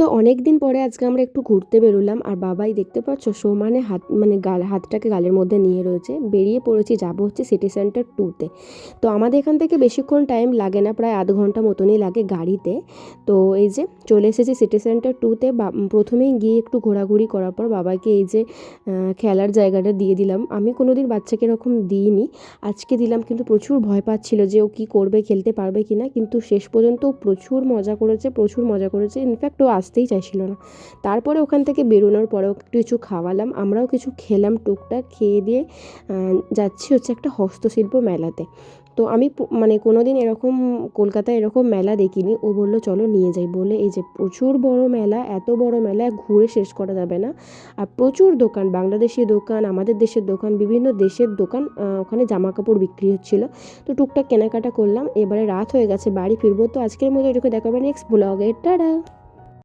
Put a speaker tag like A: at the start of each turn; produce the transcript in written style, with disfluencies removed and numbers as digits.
A: তো অনেক দিন পরে আজকে আমরা একটু ঘুরতে বেরোলাম, আর বাবাই দেখতে পাচ্ছ সমানে হাত মানে হাতটাকে গালের মধ্যে নিয়ে রয়েছে। বেরিয়ে পড়েছি, যাবো হচ্ছে সিটি সেন্টার 2-তে। তো আমাদের এখান থেকে বেশিক্ষণ টাইম লাগে না, প্রায় আধ ঘন্টা মতনই লাগে গাড়িতে। তো এই যে চলে এসেছি সিটি সেন্টার 2-তে। প্রথমেই গিয়ে একটু ঘোরাঘুরি করার পর বাবাকে এই যে খেলার জায়গাটা দিয়ে দিলাম। আমি কোনোদিন বাচ্চাকে এরকম দিইনি, আজকে দিলাম। কিন্তু প্রচুর ভয় পাচ্ছিল যে ও কী করবে, খেলতে পারবে কি না। কিন্তু শেষ পর্যন্ত ও প্রচুর মজা করেছে, প্রচুর মজা করেছে। ইনফ্যাক্ট ও আসতেই চাইছিল না। তারপরে ওখান থেকে বেরোনোর পরেও কিছু খাওয়ালাম, আমরাও কিছু খেলাম। টুকটাক খেয়ে দিয়ে যাচ্ছি হচ্ছে একটা হস্তশিল্প মেলাতে। তো আমি মানে কোনো দিন এরকম কলকাতায় এরকম মেলা দেখিনি। ও বললো চলো নিয়ে যাই বলে, এই যে প্রচুর বড় মেলা, এত বড় মেলা ঘুরে শেষ করা যাবে না। আর প্রচুর দোকান, বাংলাদেশি দোকান, আমাদের দেশের দোকান, বিভিন্ন দেশের দোকান। ওখানে জামা কাপড় বিক্রি হচ্ছিলো। তো টুকটাক কেনাকাটা করলাম। এবারে রাত হয়ে গেছে, বাড়ি ফিরবো। তো আজকের মতো এটুকু, দেখাবে নেক্সট ব্লগে। টাটা।